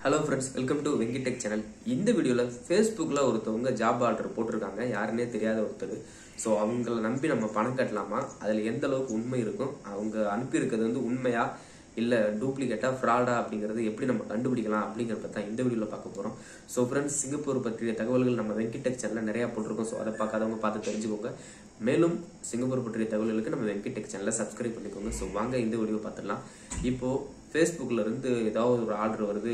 Hello friends, welcome to Venki Tech channel. இந்த வீடியோல Facebookல ஒருத்தவங்க ஜாப் ஆர்டர் போட்டுருக்காங்க. யாருன்னே தெரியாத ஒருத்தர். சோ அவங்கள நம்பி நம்ம பணம் கட்டலாமா? அதுல எந்த அளவுக்கு உண்மை இருக்கும்? அவங்க அனுப்பி இருக்கிறது வந்து உண்மையா இல்ல டூப்ளிகேட்டா ஃப்ராடா அப்படிங்கறது எப்படி நம்ம கண்டுபிடிக்கலாம் அப்படிங்கறத தான் இந்த வீடியோல பார்க்க போறோம். சோ ஃப்ரெண்ட்ஸ், சிங்கப்பூர் பற்றிய தகவல்கள் நம்ம வெங்கி டெக் சேனல்ல நிறைய போட்டுருக்கோம். சோ அதை பார்க்காதவங்க பார்த்து தெரிஞ்சுக்கோங்க. மேலும் சிங்கப்பூர் பற்றிய தகவல்களுக்கு நம்ம வெங்கி டெக் சேனலை சப்ஸ்கிரைப் பண்ணிக்கோங்க. சோ வாங்க இந்த வீடியோ பார்த்துடலாம். இப்போ Facebookல இருந்து ஏதாவது ஒரு ஆர்டர் வருது,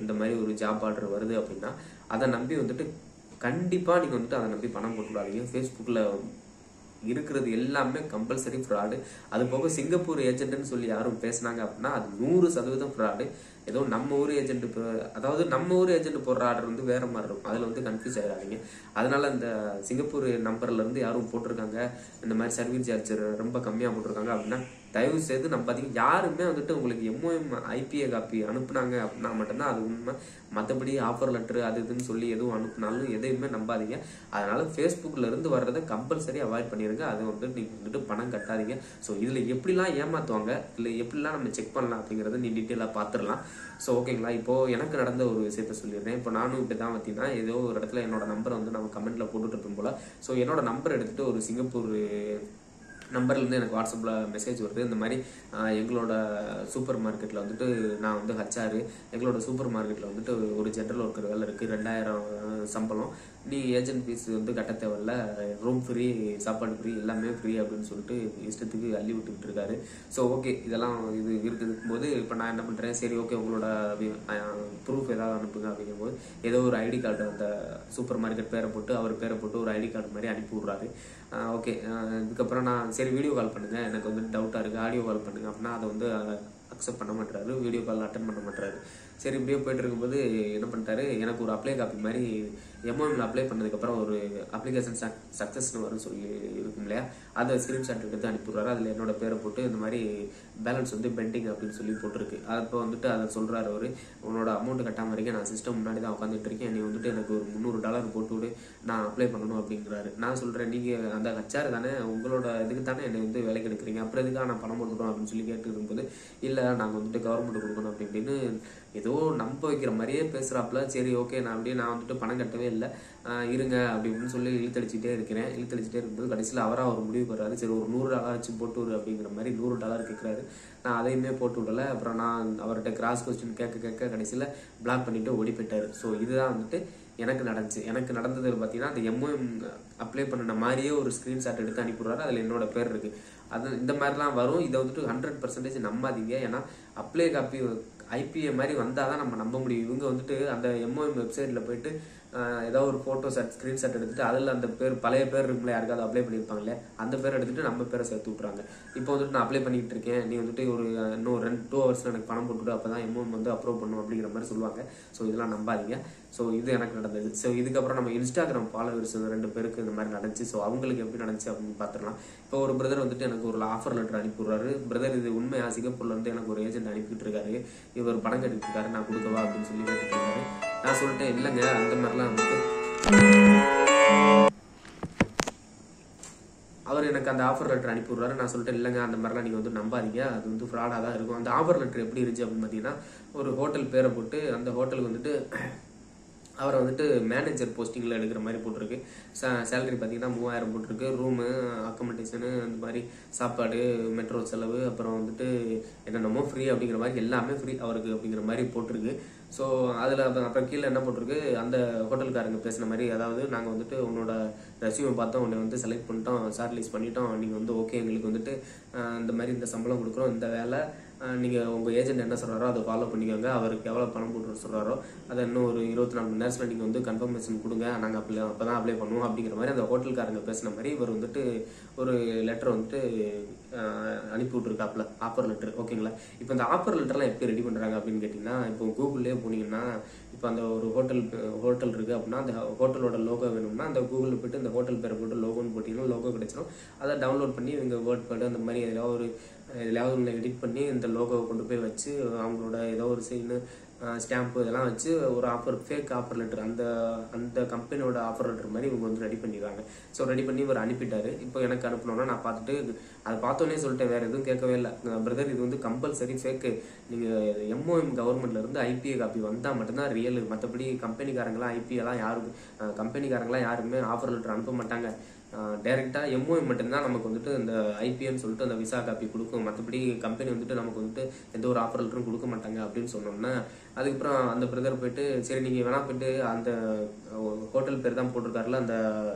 இந்த மாதிரி ஒரு ஜாப் ஆர்டர் வருது அப்படின்னா அதை நம்பி வந்துட்டு கண்டிப்பா நீங்க வந்துட்டு அதை நம்பி பணம் போட்டுடாதீங்க. Facebookல இருக்கிறது எல்லாமே கம்பல்சரி ஃப்ராடு. அது போக சிங்கப்பூர் ஏஜென்ட்னு சொல்லி யாரும் பேசினாங்க அப்படின்னா அது 100% ஃப்ராடு. ஏதோ நம்ம ஊர் ஏஜென்ட், அதாவது நம்ம ஊர் ஏஜென்ட் போடுற ஆர்டர் வந்து வேற மாதிரி இருக்கும். அதுல வந்து கன்ஃபியூஸ் ஆயிடாதீங்க. அதனால இந்த சிங்கப்பூர் நம்பர்ல இருந்து யாரும் போட்டிருக்காங்க இந்த மாதிரி சர்வீஸ் சார்ஜ் ரொம்ப கம்மியா போட்டிருக்காங்க அப்படின்னா தயவு செய்து நம்பாதீங்க. யாருமே வந்துட்டு உங்களுக்கு MOM IPA காப்பி அனுப்புனாங்க அப்படின்னா மட்டும்தான் அது உண்மை. மற்றபடி ஆஃபர் லெட்டர் அது இதுன்னு சொல்லி எதுவும் அனுப்புனாலும் எதையுமே நம்பாதீங்க. அதனால Facebookல இருந்து வர்றதை கம்பல்சரி அவாய்ட் பண்ணிருங்க. அதை வந்து நீங்க வந்துட்டு பணம் கட்டாதீங்க. ஸோ இதுல எப்படிலாம் ஏமாத்துவாங்க, இல்லை எப்படிலாம் நம்ம செக் பண்ணலாம் அப்படிங்கறத நீ டீட்டெயிலாக பார்த்துடலாம். ஸோ ஓகேங்களா, இப்போ எனக்கு நடந்த ஒரு விஷயத்த சொல்லிடுறேன். இப்போ நானும் இப்படிதான் பார்த்தீங்கன்னா ஏதோ ஒரு இடத்துல என்னோட நம்பரை வந்து நம்ம கமெண்ட்ல போட்டுட்டு இருப்போம் போல. ஸோ என்னோட நம்பர் எடுத்துட்டு ஒரு சிங்கப்பூர் நம்பர்ல இருந்து எனக்கு வாட்ஸ்அப்ல மெசேஜ் வருது. இந்த மாதிரி எங்களோட சூப்பர் மார்க்கெட்ல வந்துட்டு நான் வந்து HR, எங்களோட சூப்பர் மார்க்கெட்ல வந்துட்டு ஒரு ஜெனரல் ஒர்க்கர் வேலை இருக்கு, 2000 சம்பளம், நீ ஏஜென்ட் ஃபீஸ் வந்து கட்ட தேவையில்ல, ரூம் ஃப்ரீ, சாப்பாடு ஃப்ரீ, எல்லாமே ஃப்ரீ அப்படின்னு சொல்லிட்டு இஷ்டத்துக்கு அள்ளி விட்டுக்கிட்டு இருக்காரு. ஸோ ஓகே, இதெல்லாம் இது இருக்குதுக்கும் போது இப்போ நான் என்ன பண்றேன், சரி ஓகே உங்களோட ப்ரூஃப் ஏதாவது அனுப்புங்க அப்படிங்கும்போது ஏதோ ஒரு ஐடி கார்டு அந்த சூப்பர் மார்க்கெட் பேரை போட்டு அவர் பேரை போட்டு ஒரு ஐடி கார்டு மாதிரி அனுப்பி விடுறாரு. ஓகே, இதுக்கப்புறம் நான் சரி வீடியோ கால் பண்ணுங்க, எனக்கு வந்து டவுட்டா இருக்கு, ஆடியோ கால் பண்ணுங்க அப்படின்னா அதை வந்து அக்செப்ட் பண்ண மாட்டாரு, வீடியோ கால் அட்டன் பண்ண மாட்டாரு. சரி இப்படியே போயிட்டு இருக்கும்போது என்ன பண்ணிட்டாரு, எனக்கு ஒரு அப்ளை காப்பி மாதிரி MOMல அப்ளை பண்ணதுக்கப்புறம் ஒரு அப்ளிகேஷன் சக்சஸ்னு வரும்னு சொல்லி இருக்கும் இல்லையா, அதை ஸ்கிரீன்ஷாட் எடுத்து அனுப்பிடுறாரு. அதில் என்னோட பேரை போட்டு இந்த மாதிரி பேலன்ஸ் வந்து பெண்டிங் அப்படின்னு சொல்லி போட்டிருக்கு. அப்போ வந்துட்டு அதை சொல்றாரு அவரு, உன்னோட அமௌண்ட் கட்டாம இருக்கேன், நான் சிஸ்டம் முன்னாடி தான் உட்காந்துட்டு இருக்கேன், நீ வந்துட்டு எனக்கு ஒரு $300 போட்டு விடு, நான் அப்ளை பண்ணணும் அப்படிங்கிறாரு. நான் சொல்றேன், நீங்க அந்த HR தானே, உங்களோட இதுக்கு தானே என்னை வந்து வேலைக்கு எடுக்கிறீங்க, அப்புறம் எதுக்காக நான் பணம் கொடுக்கணும் அப்படின்னு சொல்லி கேட்டு இருக்கும்போது இல்லை நாங்கள் வந்துட்டு கவர்மெண்ட் கொடுக்கணும் அப்படி இப்படின்னு ஏதோ நம்ப வைக்கிற மாதிரியே பேசுறாப்புல. சரி ஓகே, நான் வந்துட்டு பணம் கட்டவே இல்லை, இருங்க அப்படி இப்படின்னு சொல்லி இழுத்தடிச்சுட்டே இருக்கும்போது கடைசியில் அவராக ஒரு முடிவு வர்றாரு. சரி ஒரு $100 போட்டு விடு அப்படிங்கிற மாதிரி $100 கேட்குறாரு. நான் அதையுமே போட்டு விடலை. அப்புறம் நான் அவர்கிட்ட கிராஸ் கொஸ்டின் கேட்க கடைசியில் பிளாக் பண்ணிட்டு ஓடி போயிட்டாரு. ஸோ இதுதான் வந்துட்டு எனக்கு நடந்துச்சு. எனக்கு நடந்தது பார்த்தீங்கன்னா அந்த MOM அப்ளை பண்ணின மாதிரியே ஒரு ஸ்கிரீன்ஷாட் எடுத்து அனுப்பிடுறாரு. அதில் என்னோட பேர் இருக்கு. அது இந்த மாதிரிலாம் வரும். இதை வந்துட்டு 100% நம்பாதீங்க. ஏன்னா அப்ளை காப்பி IPA மாதிரி வந்தாதான் நம்ம நம்ப முடியும். இவங்க வந்துட்டு அந்த MOM வெப்சைட்ல போயிட்டு ஏதாவது ஒரு போட்டோ ஸ்கிரீன்ஷாட் எடுத்துட்டு அதில் அந்த பேர் பழைய பேர் இருக்குல்ல, யாருக்காவது அப்ளை பண்ணியிருப்பாங்களே அந்த பேர் எடுத்துட்டு நம்ம பேரை சேர்த்து விட்றாங்க. இப்போ வந்துட்டு நான் அப்ளை பண்ணிட்டு இருக்கேன், நீ வந்துட்டு ஒரு இன்னும் 2 ஹவர்ஸ்ல எனக்கு பணம் போட்டுவிட்டு அப்பதான் MOM வந்து அப்ரூவ் பண்ணும் அப்படிங்கிற மாதிரி சொல்லுவாங்க. ஸோ இதெல்லாம் நம்பாதீங்க. ஸோ இது எனக்கு நடந்தது. ஸோ இதுக்கப்புறம் நம்ம இன்ஸ்டாகிராம் ஃபாலோவர்ஸ் 2 பேருக்கு இந்த மாதிரி நடந்துச்சு. ஸோ அவங்களுக்கு எப்படி நடந்துச்சு அப்படின்னு பார்த்துடலாம். இப்போ ஒரு பிரதர் வந்துட்டு எனக்கு ஒரு ஆஃபர் லெட்டர் அனுப்பி விடுறாரு. பிரதர் இது உண்மையா, சிங்கப்பூர்ல இருந்து எனக்கு ஒரு ஏஜென்ட் அனுப்பிட்டு இருக்காரு, இவர் பணம் கட்டிட்டு இருக்காரு, நான் கொடுக்கவா அப்படின்னு சொல்லி கேட்டுட்டு இருக்காரு. நான் சொல்லிட்டேன், இல்லைங்க அந்த மாதிரிலாம் வந்துட்டு அவர் எனக்கு அந்த ஆஃபர் லெட்டர் அனுப்பி விடுறாரு. நான் சொல்லிட்டேன், இல்லைங்க அந்த மாதிரிலாம் நீங்கள் வந்து நம்பாதீங்க, அது வந்து ஃப்ராடாக தான் இருக்கும். அந்த ஆஃபர் லெட்டர் எப்படி இருந்துச்சு அப்படின்னு பார்த்தீங்கன்னா ஒரு ஹோட்டல் பேரை போட்டு அந்த ஹோட்டலுக்கு வந்துட்டு அவரை வந்துட்டு மேனேஜர் போஸ்டிங்கில் எடுக்கிற மாதிரி போட்டிருக்கு. சேலரி பார்த்தீங்கன்னா 3000 போட்டிருக்கு. ரூமு, அக்கமடேஷனு, அந்த மாதிரி சாப்பாடு, மெட்ரோ செலவு, அப்புறம் வந்துட்டு என்னென்னமோ ஃப்ரீ அப்படிங்கிற மாதிரி எல்லாமே ஃப்ரீ அவருக்கு அப்படிங்கிற மாதிரி போட்டிருக்கு. ஸோ அதில் அப்புறம் கீழே என்ன போட்டிருக்கு, அந்த ஹோட்டல்காரங்க பேசின மாதிரி, அதாவது நாங்கள் வந்துட்டு உன்னோட ரெஸ்யூமை பார்த்தோம், உன்னை வந்து செலக்ட் பண்ணிட்டோம், ஷார்ட் லிஸ்ட் பண்ணிட்டோம், நீங்கள் வந்து ஓகே எங்களுக்கு வந்துட்டு இந்த மாதிரி இந்த சம்பளம் கொடுக்குறோம், இந்த வேலை நீங்கள் உங்கள் ஏஜென்ட் என்ன சொல்கிறாரோ அதை ஃபாலோ பண்ணிக்கோங்க, அவருக்கு எவ்வளோ பணம் போட்டு சொல்கிறாரோ அதை இன்னும் ஒரு 24 மணி நேரத்தில் நீங்கள் வந்து கன்ஃபர்மேஷன் கொடுங்க, நாங்கள் அப்போ தான் அப்ளை பண்ணுவோம் அப்படிங்கிற மாதிரி அந்த ஹோட்டல்காரங்க பேசின மாதிரி இவர் வந்துட்டு ஒரு லெட்டர் வந்துட்டு அனுப்பி விட்டுருக்காப்புல, ஆஃபர் லெட்டர். ஓகேங்களா, இப்போ இந்த ஆஃபர் லெட்டர்லாம் எப்படி ரெடி பண்ணுறாங்க அப்படின்னு கேட்டிங்கன்னா, இப்போ கூகுள்லேயே போனீங்கன்னா இப்போ அந்த ஒரு ஹோட்டல் இருக்குது அப்படின்னா அந்த ஹோட்டலோட லோகோ வேணும்னா அந்த கூகுளில் போய்ட்டு அந்த ஹோட்டல் பேரை போட்டு லோகோன்னு போட்டிங்கன்னா லோகோ கிடைச்சிடும். அதை டவுன்லோட் பண்ணி இவங்க வேர்ட் பேடு அந்த மாதிரி எதாவது ஒன்று எடிட் பண்ணி இந்த லோகோவை கொண்டு போய் வச்சு அவங்களோட ஏதோ ஒரு சைனு ஸ்டாம்பு இதெல்லாம் வச்சு ஒரு ஆஃபர் ஃபேக் ஆஃபர் லெட்டர் அந்த கம்பெனியோட ஆஃபர் லெட்டர் மாதிரி இவங்க வந்து ரெடி பண்ணிடுறாங்க. ஸோ ரெடி பண்ணி இவர் அனுப்பிட்டாரு. இப்போ எனக்கு அனுப்பணும்னா நான் பார்த்துட்டு அதை பார்த்தோன்னே சொல்லிட்டேன், வேற எதுவும் கேட்கவே இல்லை. பிரதர் இது வந்து கம்பல்சரி ஃபேக்கு, நீங்கள் எம்ஓஎம் கவர்மெண்ட்ல இருந்து ஐபிஏ காப்பி வந்தால் மட்டும்தான் ரியல், மற்றபடி கம்பெனிக்காரங்களாம் ஐபிஎல்லாம் யாரும் கம்பெனிக்காரங்களாம் யாருமே ஆஃபர் லெட்டர் அனுப்ப மாட்டாங்க. டைரக்டா எம்ஓஎம் மட்டும்தான் நமக்கு வந்துட்டு இந்த ஐபிஎன்னு சொல்லிட்டு அந்த விசா காப்பி கொடுக்கும், மற்றபடி கம்பெனி வந்துட்டு நமக்கு வந்துட்டு எந்த ஒரு ஆஃபர் லெட்டரும் கொடுக்க மாட்டாங்க அப்படின்னு சொன்னோம்னா, அதுக்கப்புறம் அந்த பிரதர் போயிட்டு சரி நீங்கள் வேணா போயிட்டு அந்த ஹோட்டல் பேர் தான் போட்டிருக்காருல அந்த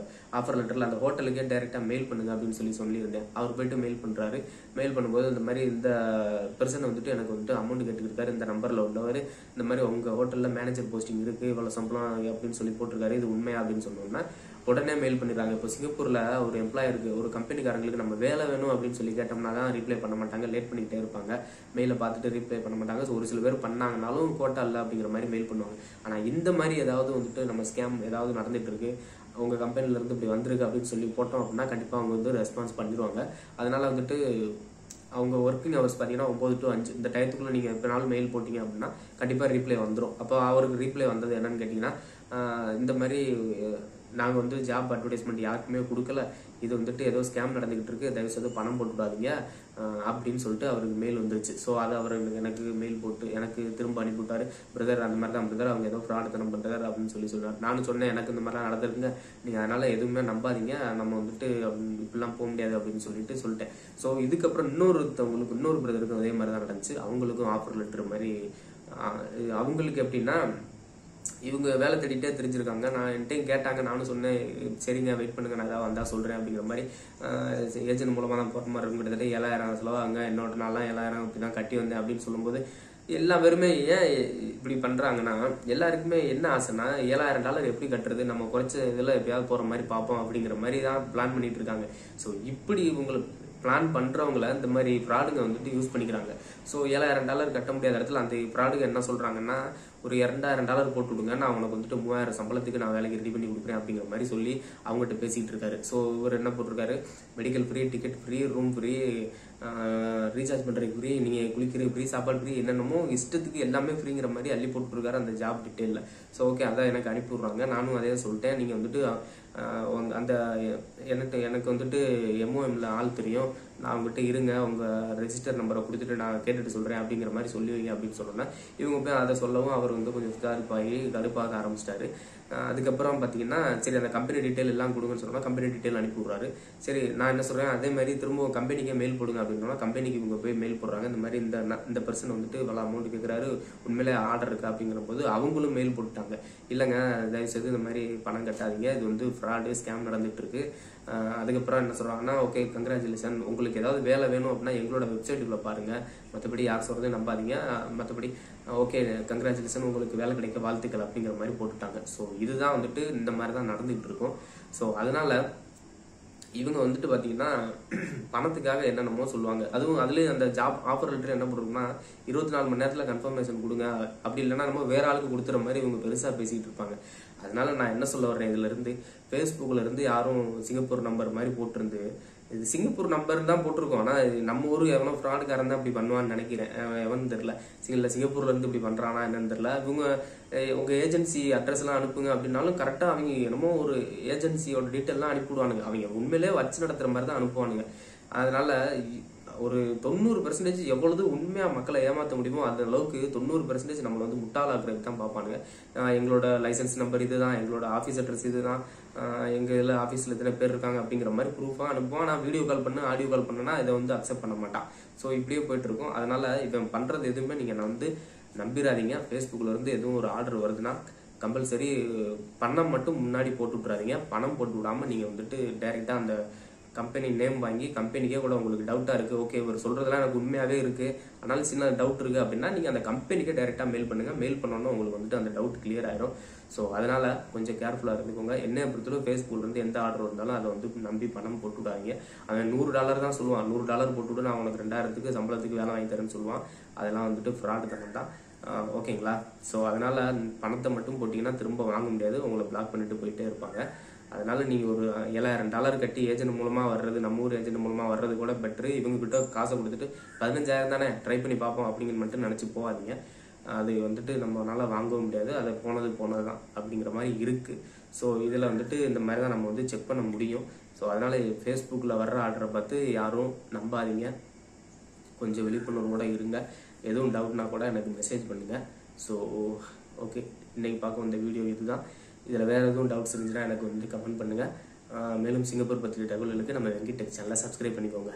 ஆஃபர் லெட்டரில், அந்த ஹோட்டலுக்கே டைரெக்டாக மெயில் பண்ணுங்க அப்படின்னு சொல்லியிருந்தேன். அவர் போயிட்டு மெயில் பண்ணுறாரு. மெயில் பண்ணும்போது இந்த மாதிரி இந்த பர்சன் வந்துட்டு எனக்கு வந்துட்டு அமௌண்ட் கேட்டுக்கிட்டாரு, இந்த நம்பரில் உள்ளவர் இந்த மாதிரி உங்கள் ஹோட்டலில் மேனேஜர் போஸ்டிங் இருக்குது, இவ்வளோ சம்பளம் அப்படின்னு சொல்லி போட்டிருக்காரு, இது உண்மையா அப்படின்னு சொன்னோம்னா உடனே மெயில் பண்ணிடுறாங்க. இப்போ சிங்கப்பூரில் ஒரு எம்ப்ளாயருக்கு ஒரு கம்பெனிக்காரங்களுக்கு நம்ம வேலை வேணும் அப்படின்னு சொல்லி கேட்டோம்னா தான் ரிப்ளை பண்ண மாட்டாங்க, லேட் பண்ணிக்கிட்டே இருப்பாங்க, மெயிலை பார்த்துட்டு ரிப்ளை பண்ண மாட்டாங்க. ஸோ ஒரு சில பேர் பண்ணாங்கனாலும் கோட்டா இல்லை அப்படிங்கிற மாதிரி மெயில் பண்ணுவாங்க. ஆனால் இந்த மாதிரி ஏதாவது வந்துட்டு நம்ம ஸ்கேம் ஏதாவது நடந்துட்டு இருக்கு, அவங்க கம்பெனிலேருந்து இப்படி வந்திருக்கு அப்படின்னு சொல்லி போட்டோம் அப்படின்னா கண்டிப்பாக அவங்க வந்து ரெஸ்பான்ஸ் பண்ணிடுவாங்க. அதனால வந்துட்டு அவங்க ஒர்க்கிங் ஹவர்ஸ் பார்த்தீங்கன்னா 9 to 5 இந்த டயத்துக்குள்ளே நீங்கள் எப்போனாலும் மெயில் போட்டிங்க அப்படின்னா கண்டிப்பாக ரீப்ளை வந்துடும். அப்போ அவருக்கு ரீப்ளை வந்தது என்னன்னு கேட்டிங்கன்னா, இந்த மாதிரி நாங்கள் வந்து ஜாப் அட்வர்டைஸ்மெண்ட் யாருக்குமே கொடுக்கல, இது வந்துட்டு ஏதோ ஸ்கேம் நடந்துகிட்டு இருக்கு, தயவுசெய்து பணம் போட்டுவிடாதீங்க அப்படின்னு சொல்லிட்டு அவருக்கு மெயில் வந்துருச்சு. ஸோ அதை அவர் எனக்கு மெயில் போட்டு எனக்கு திரும்ப அனுப்பிவிட்டாரு. பிரதர் அந்த மாதிரி தான் பிரதர், அவங்க ஏதோ ஃப்ராடுத்தனம் பண்ணுறாரு அப்படின்னு சொன்னார். நானும் சொன்னேன் எனக்கு இந்த மாதிரிலாம் நடந்திருக்குங்க, நீங்கள் அதனால எதுவுமே நம்பாதீங்க, நம்ம வந்துட்டு இப்படிலாம் போக முடியாது அப்படின்னு சொல்லிட்டேன். ஸோ இதுக்கப்புறம் இன்னொரு பிரதருக்கும் அதே மாதிரி தான் நடந்துச்சு. அவங்களுக்கும் ஆஃபர் லெட்டர் மாதிரி, அவங்களுக்கு எப்படின்னா இவங்க வேலை தேடிட்டே தெரிஞ்சிருக்காங்க. நான் என்கிட்டையும் கேட்டாங்க, நானும் சொன்னேன் சரிங்க வெயிட் பண்ணுங்க நான் ஏதாவது வந்தால் சொல்கிறேன் அப்படிங்கிற மாதிரி. ஏஜென்ட் மூலமாக தான் போகிற மாதிரி இருக்கும். கிட்டத்தட்ட 7000 செலவாங்க, என்னோட நான்லாம் 7000 இப்படி தான் கட்டி வந்தேன் அப்படின்னு சொல்லும்போது எல்லா பேருமே ஏன் இப்படி பண்ணுறாங்கன்னா, எல்லாருக்குமே என்ன ஆசைன்னா $7000 எப்படி கட்டுறது, நம்ம குறைச்ச இதில் எப்பயாவது போகிற மாதிரி பார்ப்போம் அப்படிங்கிற மாதிரி தான் பிளான் பண்ணிட்டு இருக்காங்க. ஸோ இப்படி இவங்களுக்கு பிளான் பண்ணுறவங்கள இந்த மாதிரி ஃப்ராடுங்க வந்துட்டு யூஸ் பண்ணிக்கிறாங்க. ஸோ $7000 கட்ட முடியாத இடத்துல அந்த ஃப்ராடுங்க என்ன சொல்கிறாங்கன்னா, ஒரு $2000 போட்டு விடுங்க, நான் உனக்கு வந்துட்டு 3000 சம்பளத்துக்கு நான் வேலைக்கு ரெடி பண்ணி கொடுக்குறேன் அப்படிங்கிற மாதிரி சொல்லி அவங்ககிட்ட பேசிகிட்டு இருக்காரு. ஸோ இவர் என்ன போட்டிருக்காரு, medical free, ticket free, room free, recharge பண்ணுறதுக்கு ஃப்ரீ, நீங்கள் குளிக்கிறது ஃப்ரீ, சாப்பாடு ஃப்ரீ, என்னென்னமோ இஷ்டத்துக்கு எல்லாமே ஃப்ரீங்கிற மாதிரி அள்ளி போட்டுருக்காரு அந்த ஜாப் டீட்டெயிலில். ஸோ ஓகே அதான் எனக்கு அனுப்பி விட்றாங்க. நானும் அதே சொல்லிட்டேன், நீங்கள் வந்துட்டு அந்த எனக்கு வந்துட்டு எம்ஓஎம்ல ஆள் தெரியும், நான் அவங்ககிட்ட இருங்க, உங்கள் ரெஜிஸ்டர் நம்பரை கொடுத்துட்டு நான் கேட்டுட்டு சொல்கிறேன் அப்படிங்கிற மாதிரி சொல்லி வைங்க அப்படின்னு சொன்னேன். இவங்க போய் அதை சொல்லவும் அவர் வந்து கொஞ்சம் கடுப்பாக ஆரம்பிச்சிட்டாரு. அதுக்கப்புறம் பார்த்தீங்கன்னா சரி அந்த கம்பெனி டீட்டெயில் எல்லாம் கொடுங்கன்னு சொன்னால் கம்பெனி டீட்டெயில் அனுப்பி விட்றாரு. சரி நான் என்ன சொல்கிறேன், அதே மாதிரி திரும்ப கம்பெனிக்கே மெயில் போடுங்க அப்படின்னா கம்பெனிக்கு இவங்க போய் மெயில் போடுறாங்க. இந்த மாதிரி இந்த பர்சன் வந்துட்டு இவ்வளோ அமௌண்ட் கேட்குறாரு, உண்மையிலே ஆர்டர் இருக்கா அப்படிங்கிற போது அவங்களும் மெயில் போட்டுட்டாங்க, இல்லைங்க தயவுசெய்து இந்த மாதிரி பணம் கட்டாதீங்க, இது வந்து ஃப்ராடு ஸ்கேம் நடந்துட்டு இருக்கு. அதுக்கப்புறம் என்ன சொல்கிறாங்கன்னா, ஓகே கங்க்ராச்சுலேஷன், உங்களுக்கு ஏதாவது வேலை வேணும் அப்படின்னா எங்களோட வெப்சைட்டுக்குள்ளே பாருங்கள், மற்றபடி யார் சொல்கிறதையும் நம்பாதீங்க, மற்றபடி ஓகே கங்க்ராச்சுலேஷன் உங்களுக்கு வேலை கிடைக்க வாழ்த்துக்கள் அப்படிங்கிற மாதிரி போட்டுட்டாங்க. ஸோ இதுதான் வந்துட்டு இந்த மாதிரி தான் நடந்துகிட்டு இருக்கும். ஸோ அதனால இவங்க வந்துட்டு பார்த்தீங்கன்னா பணத்துக்காக என்னென்னமோ சொல்லுவாங்க. அதுலேயும் அந்த ஜாப் ஆஃபர் லெட்டர் என்ன பண்ணுறோம்னா 24 மணி நேரத்தில் கன்ஃபர்மேஷன் கொடுங்க, அப்படி இல்லைன்னா நம்ம வேற ஆளுக்கு கொடுத்துற மாதிரி இவங்க பெருசாக பேசிகிட்டு இருப்பாங்க. அதனால நான் என்ன சொல்ல வர்றேன், இதுலேருந்து ஃபேஸ்புக்கில் இருந்து யாரும் சிங்கப்பூர் நம்பர் மாதிரி போட்டிருந்து, இது சிங்கப்பூர் நம்பர் தான் போட்டிருக்கோம், ஆனால் நம்ம ஊர் எவனோ ஃப்ராடுக்காரன் தான் இப்படி பண்ணுவான்னு நினைக்கிறேன், எவன்னு தெரில. சிங்கப்பூர்ல இருந்து இப்படி பண்றானா என்னன்னு தெரியல. இவங்க உங்க ஏஜென்சி அட்ரஸ் எல்லாம் அனுப்புங்க அப்படின்னாலும் கரெக்டா அவங்க என்னமோ ஒரு ஏஜென்சியோட டீட்டெயிலாம் அனுப்பிவிடுவானுங்க. அவங்க உண்மையிலே வச்சு நடத்துற மாதிரி தான் அனுப்புவானுங்க. அதனால ஒரு 90% எவ்வளவு உண்மையா மக்களை ஏமாற்ற முடியுமோ அந்த அளவுக்கு 90% நம்மளை வந்து முட்டாளாக்குறதுக்கு தான் பார்ப்பானுங்க. எங்களோட லைசன்ஸ் நம்பர் இதுதான், எங்களோட ஆஃபீஸ் அட்ரஸ் இதுதான், எங்க இதில் ஆஃபீஸில் எத்தனை பேர் இருக்காங்க அப்படிங்கிற மாதிரி ப்ரூஃபாக அனுப்புவான். நான் வீடியோ கால் பண்ண ஆடியோ கால் பண்ணேன்னா இதை வந்து அக்செப்ட் பண்ண மாட்டான். ஸோ இப்படியே போயிட்டு இருக்கும். அதனால இவன் பண்றது எதுவுமே நீங்க வந்து நம்பிடாதீங்க. ஃபேஸ்புக்கில் இருந்து எதுவும் ஒரு ஆர்டர் வருதுன்னா கம்பல்சரி பணம் மட்டும் முன்னாடி போட்டு விட்றாதீங்க. பணம் போட்டு விடாம நீங்க வந்துட்டு டைரெக்டாக அந்த கம்பெனி நேம் வாங்கி, கம்பெனிக்கே கூட உங்களுக்கு டவுட்டாக இருக்குது, ஓகே இவர் சொல்கிறதுலாம் எனக்கு உண்மையாகவே இருக்குது, அதனால சின்ன டவுட் இருக்குது அப்படின்னா நீங்கள் அந்த கம்பெனிக்கே டைரெக்டாக மெயில் பண்ணுங்கள். மெயில் பண்ணோன்னா உங்களுக்கு வந்துட்டு அந்த டவுட் கிளியர் ஆயிரும். ஸோ அதனால் கொஞ்சம் கேர்ஃபுல்லாக இருந்துக்கோங்க. என்னை பொறுத்தவரை ஃபேஸ்புக்லேருந்து எந்த ஆர்டர் இருந்தாலும் அதை வந்து நம்பி பணம் போட்டு விடாதீங்க. அவன் $100 தான் சொல்லுவான், $100 போட்டு விட்டு நான் உனக்கு 2000 சம்பளத்துக்கு வேலை வாங்கி தரேன்னு சொல்லுவான். அதெல்லாம் வந்துட்டு ஃப்ராடு தரம் தான். ஓகேங்களா? ஸோ அதனால் பணத்தை மட்டும் போட்டிங்கன்னா திரும்ப வாங்க முடியாது, உங்களை பிளாக் பண்ணிட்டு போயிட்டே இருப்பாங்க. அதனால நீங்கள் ஒரு $7000 கட்டி ஏஜென்ட் மூலமாக வர்றது, நம்ம ஊர் ஏஜென்ட் மூலமாக வர்றது கூட பெட்ரு. இவங்ககிட்ட காசை கொடுத்துட்டு 15,000 தானே ட்ரை பண்ணி பார்ப்போம் அப்படிங்கிற மட்டும் நினச்சி போகாதீங்க. அது வந்துட்டு நம்மளால வாங்கவும் முடியாது, அதை போனது தான் அப்படிங்கிற மாதிரி இருக்குது. ஸோ இதில் வந்துட்டு இந்த மாதிரி தான் நம்ம வந்து செக் பண்ண முடியும். ஸோ அதனால் ஃபேஸ்புக்கில் வர்ற ஆர்டரை பார்த்து யாரும் நம்பாதீங்க, கொஞ்சம் விழிப்புணர்வோடு இருங்க. எதுவும் டவுட்னா கூட எனக்கு மெசேஜ் பண்ணுங்கள். ஸோ ஓகே, இன்றைக்கி பார்க்க வந்த வீடியோ இதுதான். இதில் வேறு எதுவும் டவுட்ஸ் இருந்துச்சுன்னா எனக்கு வந்து கமெண்ட் பண்ணுங்கள். மேலும் சிங்கப்பூர் பற்றிய தகவல்களுக்கு நம்ம வெங்கி டெக் சேனலை சப்ஸ்கிரைப் பண்ணிக்கோங்க.